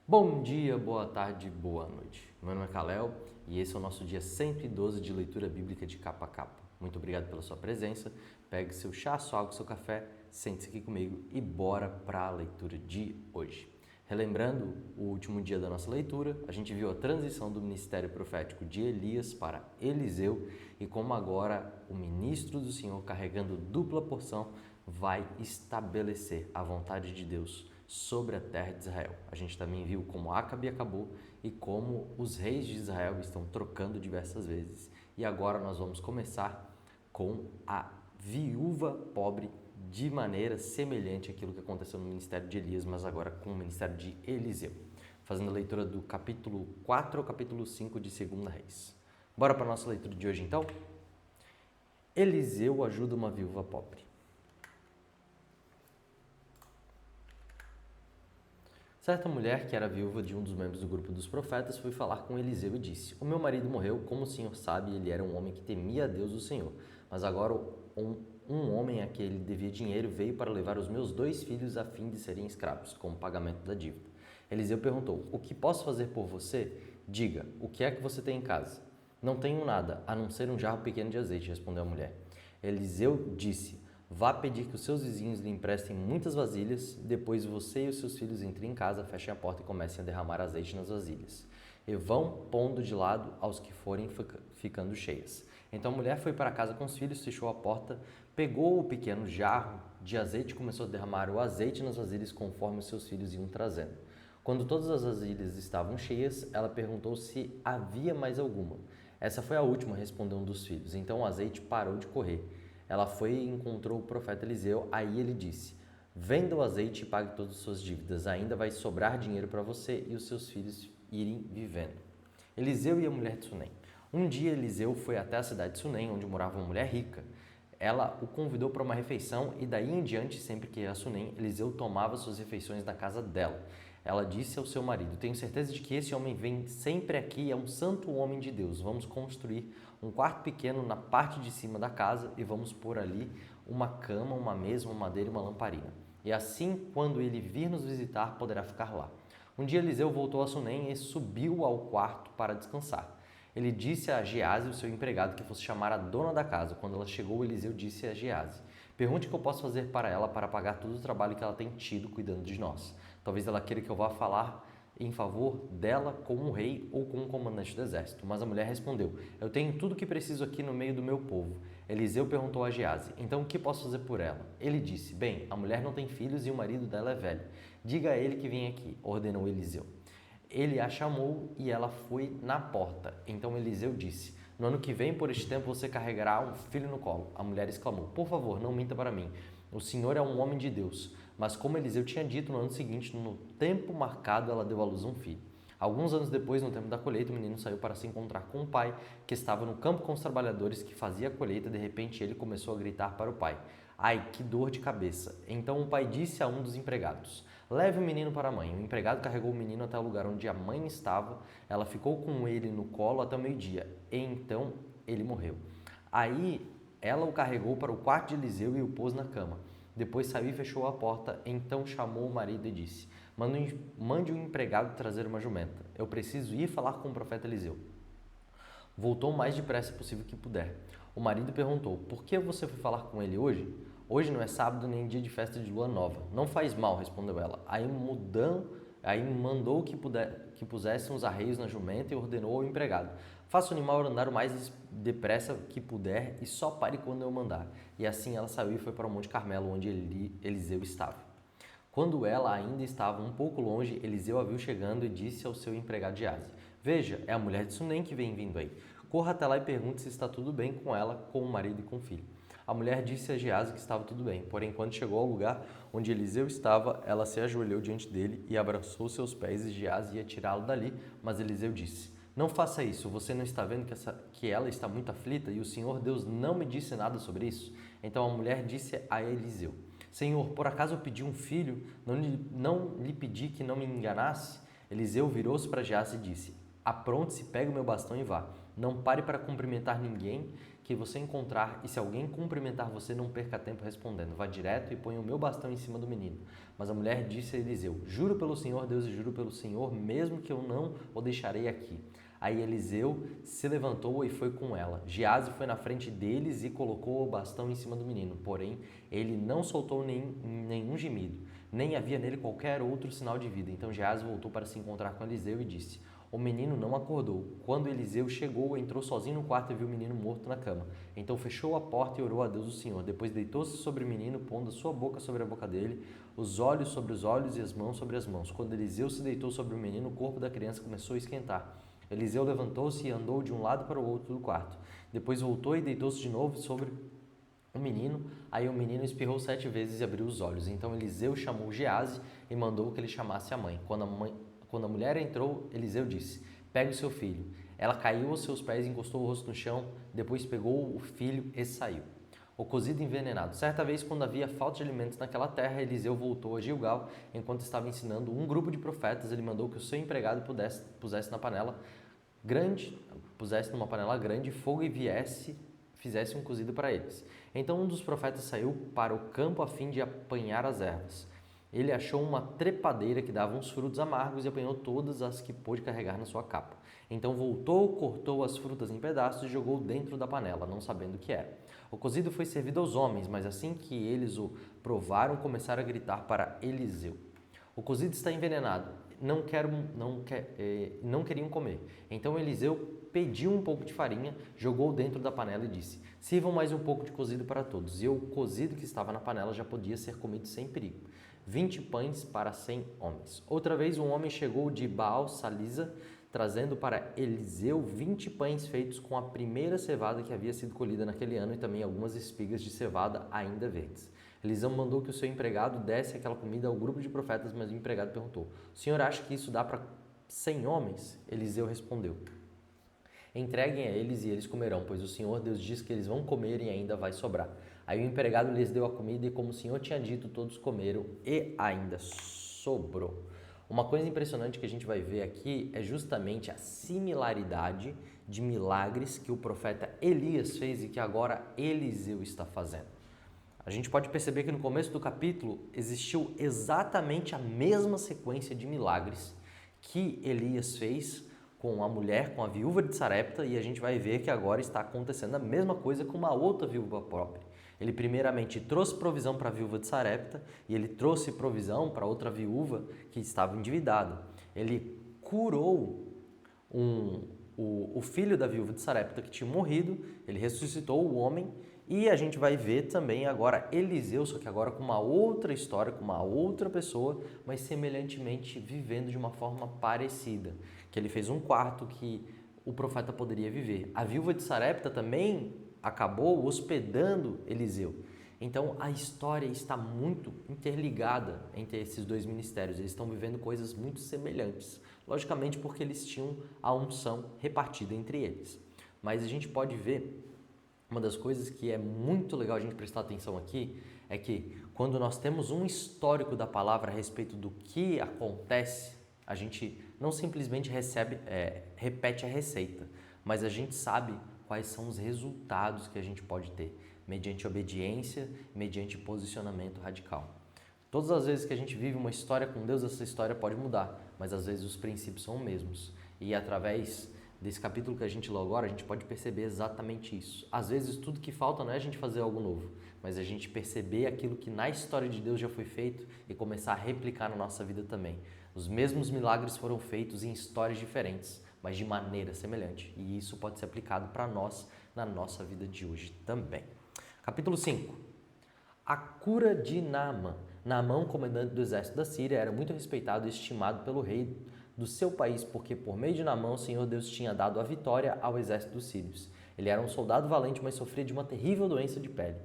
Bom dia, boa tarde, boa noite. Meu nome é Kalel e esse é o nosso dia 112 de leitura bíblica de capa a capa. Muito obrigado pela sua presença. Pegue seu chá, sua água, seu café, sente-se aqui comigo e bora para a leitura de hoje. Relembrando o último dia da nossa leitura, a gente viu a transição do ministério profético de Elias para Eliseu e como agora o ministro do Senhor, carregando dupla porção, vai estabelecer a vontade de Deus sobre a terra de Israel. A gente também viu como Acabe acabou e como os reis de Israel estão trocando diversas vezes. E agora nós vamos começar com a viúva pobre de maneira semelhante àquilo que aconteceu no ministério de Elias, mas agora com o ministério de Eliseu. Fazendo a leitura do capítulo 4 ao capítulo 5 de 2 Reis. Bora para a nossa leitura de hoje então? Eliseu ajuda uma viúva pobre. Certa mulher, que era viúva de um dos membros do grupo dos profetas, foi falar com Eliseu e disse: O meu marido morreu, como o senhor sabe, ele era um homem que temia a Deus o Senhor. Mas agora um homem a quem ele devia dinheiro veio para levar os meus 2 filhos a fim de serem escravos, como pagamento da dívida. Eliseu perguntou: O que posso fazer por você? Diga, o que é que você tem em casa? Não tenho nada, a não ser um jarro pequeno de azeite, respondeu a mulher. Eliseu disse: Vá pedir que os seus vizinhos lhe emprestem muitas vasilhas, depois você e os seus filhos entrem em casa, fechem a porta e comecem a derramar azeite nas vasilhas. E vão pondo de lado aos que forem ficando cheias. Então a mulher foi para casa com os filhos, fechou a porta, pegou o pequeno jarro de azeite e começou a derramar o azeite nas vasilhas conforme os seus filhos iam trazendo. Quando todas as vasilhas estavam cheias, ela perguntou se havia mais alguma. Essa foi a última, respondeu um dos filhos. Então o azeite parou de correr. Ela foi e encontrou o profeta Eliseu, aí ele disse: Venda o azeite e pague todas as suas dívidas, ainda vai sobrar dinheiro para você e os seus filhos irem vivendo. Eliseu e a mulher de Sunem. Um dia Eliseu foi até a cidade de Sunem, onde morava uma mulher rica. Ela o convidou para uma refeição e daí em diante, sempre que ia a Sunem, Eliseu tomava suas refeições na casa dela. Ela disse ao seu marido: Tenho certeza de que esse homem vem sempre aqui, é um santo homem de Deus. Vamos construir um quarto pequeno na parte de cima da casa e vamos pôr ali uma cama, uma mesa, uma madeira e uma lamparina. E assim, quando ele vir nos visitar, poderá ficar lá. Um dia Eliseu voltou a Sunem e subiu ao quarto para descansar. Ele disse a Geazi, o seu empregado, que fosse chamar a dona da casa. Quando ela chegou, Eliseu disse a Geazi: Pergunte o que eu posso fazer para ela para pagar todo o trabalho que ela tem tido cuidando de nós. Talvez ela queira que eu vá falar em favor dela com o rei ou com o comandante do exército. Mas a mulher respondeu: Eu tenho tudo o que preciso aqui no meio do meu povo. Eliseu perguntou a Geazi: Então o que posso fazer por ela? Ele disse: Bem, a mulher não tem filhos e o marido dela é velho. Diga a ele que vem aqui, ordenou Eliseu. Ele a chamou e ela foi na porta. Então Eliseu disse: No ano que vem, por este tempo, você carregará um filho no colo. A mulher exclamou: Por favor, não minta para mim. O Senhor é um homem de Deus. Mas como Eliseu tinha dito, no ano seguinte, no tempo marcado, ela deu à luz um filho. Alguns anos depois, no tempo da colheita, o menino saiu para se encontrar com o pai, que estava no campo com os trabalhadores que fazia a colheita. De repente, ele começou a gritar para o pai: Ai, que dor de cabeça! Então o pai disse a um dos empregados: Leve o menino para a mãe. O empregado carregou o menino até o lugar onde a mãe estava. Ela ficou com ele no colo até o meio-dia. E então ele morreu. Aí ela o carregou para o quarto de Eliseu e o pôs na cama. Depois saiu e fechou a porta. Então chamou o marido e disse: Mande um empregado trazer uma jumenta. Eu preciso ir falar com o profeta Eliseu. Voltou o mais depressa possível que puder. O marido perguntou: Por que você foi falar com ele hoje? Hoje não é sábado nem dia de festa de lua nova. Não faz mal, respondeu ela. Aí mandou que pusessem os arreios na jumenta e ordenou ao empregado: Faça o animal andar o mais depressa que puder e só pare quando eu mandar. E assim ela saiu e foi para o Monte Carmelo, onde Eliseu estava. Quando ela ainda estava um pouco longe, Eliseu a viu chegando e disse ao seu empregado Geazi: Veja, é a mulher de Sunem que vem vindo aí. Corra até lá e pergunte se está tudo bem com ela, com o marido e com o filho. A mulher disse a Geazi que estava tudo bem, porém quando chegou ao lugar onde Eliseu estava, ela se ajoelhou diante dele e abraçou seus pés e Geazi ia tirá-lo dali, mas Eliseu disse: Não faça isso, você não está vendo que ela está muito aflita e o Senhor Deus não me disse nada sobre isso? Então a mulher disse a Eliseu: Senhor, por acaso eu pedi um filho? Não lhe pedi que não me enganasse? Eliseu virou-se para Geazi e disse: Apronte-se, pegue o meu bastão e vá. Não pare para cumprimentar ninguém, que você encontrar, e se alguém cumprimentar você, não perca tempo respondendo. Vá direto e ponha o meu bastão em cima do menino. Mas a mulher disse a Eliseu: juro pelo Senhor Deus e juro pelo Senhor, mesmo que eu não o deixarei aqui. Aí Eliseu se levantou e foi com ela. Geazi foi na frente deles e colocou o bastão em cima do menino. Porém, ele não soltou nenhum gemido, nem havia nele qualquer outro sinal de vida. Então Geazi voltou para se encontrar com Eliseu e disse: o menino não acordou. Quando Eliseu chegou, entrou sozinho no quarto e viu o menino morto na cama. Então fechou a porta e orou a Deus o Senhor. Depois deitou-se sobre o menino, pondo a sua boca sobre a boca dele, os olhos sobre os olhos e as mãos sobre as mãos. Quando Eliseu se deitou sobre o menino, o corpo da criança começou a esquentar. Eliseu levantou-se e andou de um lado para o outro do quarto. Depois voltou e deitou-se de novo sobre o menino. Aí o menino espirrou 7 vezes e abriu os olhos. Então Eliseu chamou Geazi e mandou que ele chamasse a mãe. Quando a mulher entrou, Eliseu disse: pegue o seu filho. Ela caiu aos seus pés e encostou o rosto no chão. Depois pegou o filho e saiu. O cozido envenenado. Certa vez, quando havia falta de alimentos naquela terra, Eliseu voltou a Gilgal. Enquanto estava ensinando um grupo de profetas, ele mandou que o seu empregado pusesse numa panela grande fogo e fizesse um cozido para eles. Então um dos profetas saiu para o campo a fim de apanhar as ervas. Ele achou uma trepadeira que dava uns frutos amargos e apanhou todas as que pôde carregar na sua capa. Então voltou, cortou as frutas em pedaços e jogou dentro da panela, não sabendo o que era. O cozido foi servido aos homens, mas assim que eles o provaram, começaram a gritar para Eliseu: o cozido está envenenado, não queriam comer. Então Eliseu pediu um pouco de farinha, jogou dentro da panela e disse: sirvam mais um pouco de cozido para todos. E o cozido que estava na panela já podia ser comido sem perigo. 20 pães para 100 homens. Outra vez um homem chegou de Baal-Salisa, trazendo para Eliseu 20 pães feitos com a primeira cevada que havia sido colhida naquele ano e também algumas espigas de cevada ainda verdes. Eliseu mandou que o seu empregado desse aquela comida ao grupo de profetas, mas o empregado perguntou: o senhor acha que isso dá para 100 homens? Eliseu respondeu: entreguem a eles e eles comerão, pois o Senhor Deus diz que eles vão comer e ainda vai sobrar. Aí o empregado lhes deu a comida e, como o Senhor tinha dito, todos comeram e ainda sobrou. Uma coisa impressionante que a gente vai ver aqui é justamente a similaridade de milagres que o profeta Elias fez e que agora Eliseu está fazendo. A gente pode perceber que no começo do capítulo existiu exatamente a mesma sequência de milagres que Elias fez com a mulher, com a viúva de Sarepta, e a gente vai ver que agora está acontecendo a mesma coisa com uma outra viúva própria. Ele primeiramente trouxe provisão para a viúva de Sarepta e ele trouxe provisão para outra viúva que estava endividada. Ele curou o filho da viúva de Sarepta que tinha morrido, ele ressuscitou o homem e a gente vai ver também agora Eliseu, só que agora com uma outra história, com uma outra pessoa, mas semelhantemente vivendo de uma forma parecida. Que ele fez um quarto que o profeta poderia viver. A viúva de Sarepta também acabou hospedando Eliseu. Então a história está muito interligada entre esses dois ministérios. Eles estão vivendo coisas muito semelhantes. Logicamente porque eles tinham a unção repartida entre eles. Mas a gente pode ver, uma das coisas que é muito legal a gente prestar atenção aqui, é que quando nós temos um histórico da palavra a respeito do que acontece, a gente não simplesmente repete a receita, mas a gente sabe quais são os resultados que a gente pode ter, mediante obediência, mediante posicionamento radical. Todas as vezes que a gente vive uma história com Deus, essa história pode mudar, mas às vezes os princípios são os mesmos. E através desse capítulo que a gente leu agora, a gente pode perceber exatamente isso. Às vezes tudo que falta não é a gente fazer algo novo, mas a gente perceber aquilo que na história de Deus já foi feito e começar a replicar na nossa vida também. Os mesmos milagres foram feitos em histórias diferentes, mas de maneira semelhante. E isso pode ser aplicado para nós na nossa vida de hoje também. Capítulo 5. A cura de Naamã. Naamã, comandante do exército da Síria, era muito respeitado e estimado pelo rei do seu país, porque por meio de Naamã o Senhor Deus tinha dado a vitória ao exército dos sírios. Ele era um soldado valente, mas sofria de uma terrível doença de pele.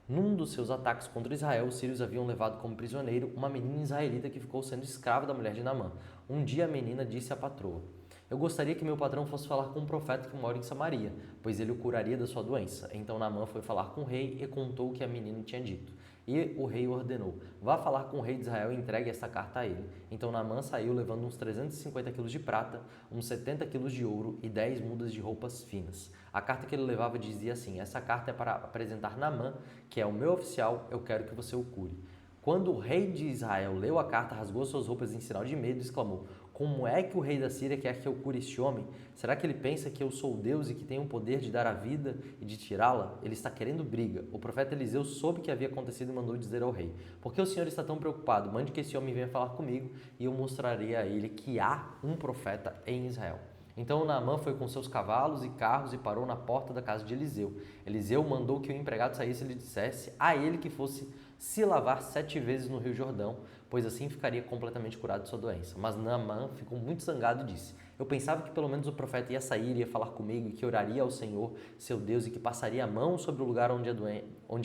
Num dos seus ataques contra Israel, os sírios haviam levado como prisioneiro uma menina israelita que ficou sendo escrava da mulher de Naamã. Um dia a menina disse à patroa: eu gostaria que meu patrão fosse falar com um profeta que mora em Samaria, pois ele o curaria da sua doença. Então Naamã foi falar com o rei e contou o que a menina tinha dito. E o rei ordenou: vá falar com o rei de Israel e entregue essa carta a ele. Então Naamã saiu levando uns 350 quilos de prata, uns 70 quilos de ouro e 10 mudas de roupas finas. A carta que ele levava dizia assim: essa carta é para apresentar Naamã, que é o meu oficial, eu quero que você o cure. Quando o rei de Israel leu a carta, rasgou suas roupas em sinal de medo e exclamou: como é que o rei da Síria quer que eu cure este homem? Será que ele pensa que eu sou Deus e que tenho o poder de dar a vida e de tirá-la? Ele está querendo briga. O profeta Eliseu soube o que havia acontecido e mandou dizer ao rei: por que o senhor está tão preocupado? Mande que esse homem venha falar comigo e eu mostrarei a ele que há um profeta em Israel. Então Naamã foi com seus cavalos e carros e parou na porta da casa de Eliseu. Eliseu mandou que o empregado saísse e lhe dissesse a ele que fosse se lavar 7 vezes no Rio Jordão, pois assim ficaria completamente curado de sua doença. Mas Naamã ficou muito zangado e disse: eu pensava que pelo menos o profeta ia sair, ia falar comigo, e que oraria ao Senhor, seu Deus, e que passaria a mão sobre o lugar onde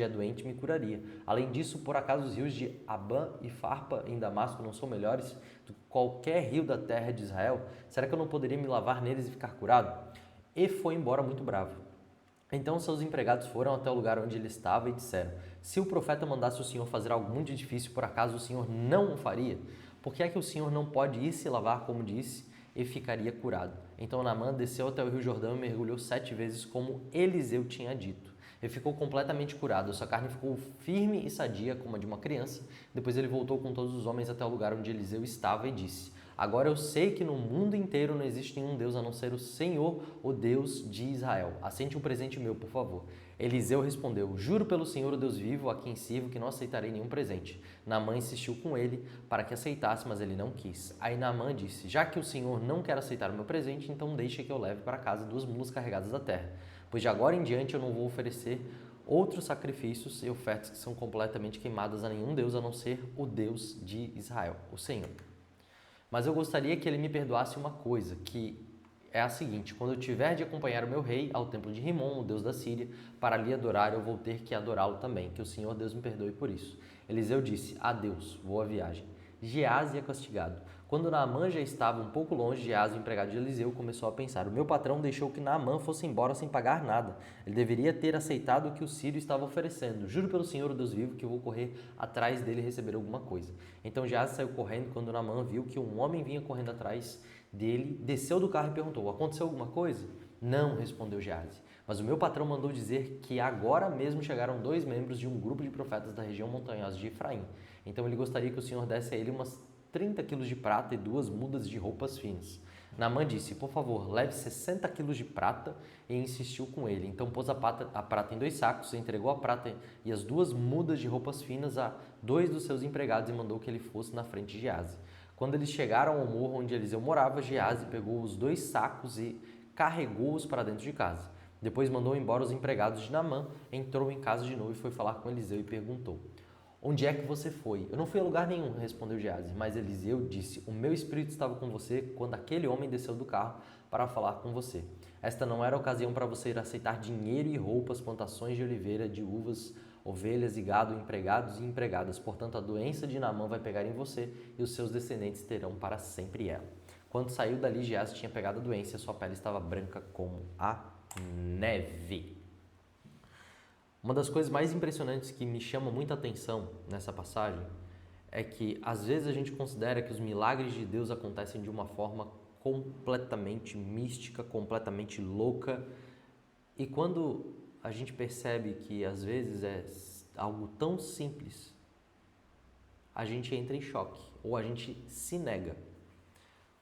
é doente e me curaria. Além disso, por acaso os rios de Abã e Farpa em Damasco não são melhores do que qualquer rio da terra de Israel? Será que eu não poderia me lavar neles e ficar curado? E foi embora muito bravo. Então seus empregados foram até o lugar onde ele estava e disseram: se o profeta mandasse o senhor fazer algo muito difícil, por acaso o senhor não o faria? Por que é que o senhor não pode ir se lavar, como disse, e ficaria curado? Então Naamã desceu até o rio Jordão e mergulhou 7 vezes, como Eliseu tinha dito. Ele ficou completamente curado, sua carne ficou firme e sadia como a de uma criança. Depois ele voltou com todos os homens até o lugar onde Eliseu estava e disse: agora eu sei que no mundo inteiro não existe nenhum Deus a não ser o Senhor, o Deus de Israel. Aceite um presente meu, por favor. Eliseu respondeu: juro pelo Senhor, o Deus vivo, a quem sirvo, que não aceitarei nenhum presente. Naamã insistiu com ele para que aceitasse, mas ele não quis. Aí Naamã disse: já que o Senhor não quer aceitar o meu presente, então deixe que eu leve para casa 2 mulas carregadas da terra. Pois de agora em diante eu não vou oferecer outros sacrifícios e ofertas que são completamente queimadas a nenhum Deus a não ser o Deus de Israel, o Senhor. Mas eu gostaria que ele me perdoasse uma coisa, que é a seguinte: quando eu tiver de acompanhar o meu rei ao templo de Rimon, o deus da Síria, para lhe adorar, eu vou ter que adorá-lo também. Que o Senhor Deus me perdoe por isso. Eliseu disse: adeus, boa viagem. Geazi é castigado. Quando Naamã já estava um pouco longe, Geazi, o empregado de Eliseu, começou a pensar: o meu patrão deixou que Naamã fosse embora sem pagar nada. Ele deveria ter aceitado o que o sírio estava oferecendo. Juro pelo Senhor, o Deus vivo, que eu vou correr atrás dele e receber alguma coisa. Então Geazi saiu correndo. Quando Naamã viu que um homem vinha correndo atrás dele, desceu do carro e perguntou: aconteceu alguma coisa? Não, respondeu Geazi. Mas o meu patrão mandou dizer que agora mesmo chegaram 2 membros de um grupo de profetas da região montanhosa de Efraim. Então ele gostaria que o Senhor desse a ele umas 30 quilos de prata e 2 mudas de roupas finas. Naamã disse: por favor, leve 60 quilos de prata, e insistiu com ele. Então pôs a prata em 2 sacos, entregou a prata e as 2 mudas de roupas finas a 2 dos seus empregados e mandou que ele fosse na frente de Geazi. Quando eles chegaram ao morro onde Eliseu morava, Geazi pegou os 2 sacos e carregou-os para dentro de casa. Depois mandou embora os empregados de Naamã, entrou em casa de novo e foi falar com Eliseu e perguntou: onde é que você foi? Eu não fui a lugar nenhum, respondeu Geazi. Mas Eliseu disse: o meu espírito estava com você quando aquele homem desceu do carro para falar com você. Esta não era ocasião para você ir aceitar dinheiro e roupas, plantações de oliveira, de uvas, ovelhas e gado, empregados e empregadas. Portanto, a doença de Naamã vai pegar em você e os seus descendentes terão para sempre ela. Quando saiu dali, Geazi tinha pegado a doença e sua pele estava branca como a neve. Uma das coisas mais impressionantes que me chama muita atenção nessa passagem é que às vezes a gente considera que os milagres de Deus acontecem de uma forma completamente mística, completamente louca, e quando a gente percebe que às vezes é algo tão simples, a gente entra em choque ou a gente se nega.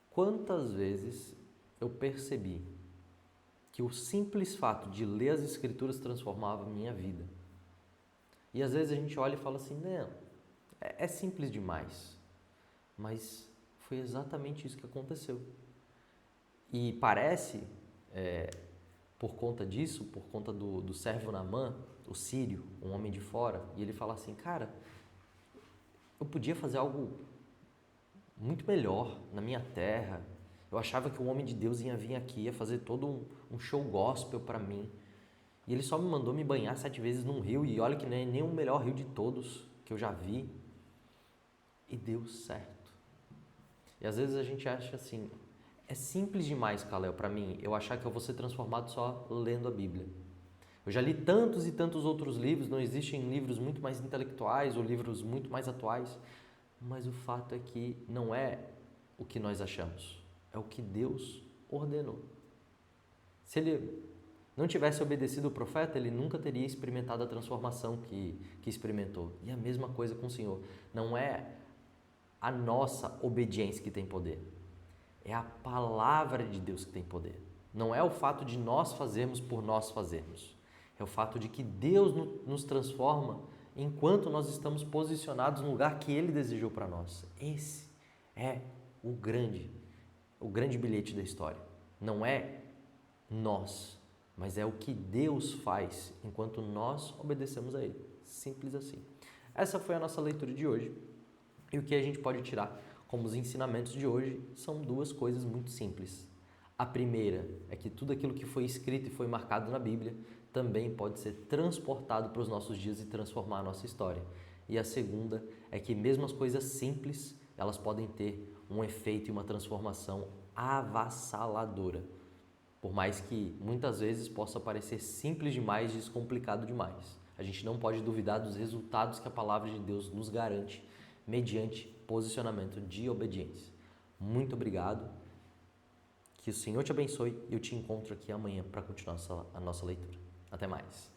Quantas vezes eu percebi que o simples fato de ler as Escrituras transformava a minha vida. E às vezes a gente olha e fala assim: não, é simples demais. Mas foi exatamente isso que aconteceu. E parece, por conta disso, por conta do servo Naamã, o sírio, um homem de fora, e ele fala assim: cara, eu podia fazer algo muito melhor na minha terra. Eu achava que o homem de Deus ia vir aqui, ia fazer todo um show gospel para mim. E ele só me mandou me banhar 7 vezes num rio, e olha que não é nem o melhor rio de todos que eu já vi. E deu certo. E às vezes a gente acha assim: é simples demais, Kalel, para mim, eu achar que eu vou ser transformado só lendo a Bíblia. Eu já li tantos e tantos outros livros, não existem livros muito mais intelectuais ou livros muito mais atuais, mas o fato é que não é o que nós achamos, é o que Deus ordenou. Se ele não tivesse obedecido o profeta, ele nunca teria experimentado a transformação que experimentou. E a mesma coisa com o Senhor. Não é a nossa obediência que tem poder, é a palavra de Deus que tem poder. Não é o fato de nós fazermos por nós fazermos. É o fato de que Deus nos transforma enquanto nós estamos posicionados no lugar que Ele desejou para nós. Esse é o grande bilhete da história. Não é nós, mas é o que Deus faz enquanto nós obedecemos a Ele. Simples assim. Essa foi a nossa leitura de hoje. E o que a gente pode tirar como os ensinamentos de hoje são duas coisas muito simples. A primeira é que tudo aquilo que foi escrito e foi marcado na Bíblia também pode ser transportado para os nossos dias e transformar a nossa história. E a segunda é que mesmo as coisas simples, elas podem ter um efeito e uma transformação avassaladora. Por mais que muitas vezes possa parecer simples demais e descomplicado demais. A gente não pode duvidar dos resultados que a palavra de Deus nos garante mediante posicionamento de obediência. Muito obrigado. Que o Senhor te abençoe e eu te encontro aqui amanhã para continuar a nossa leitura. Até mais.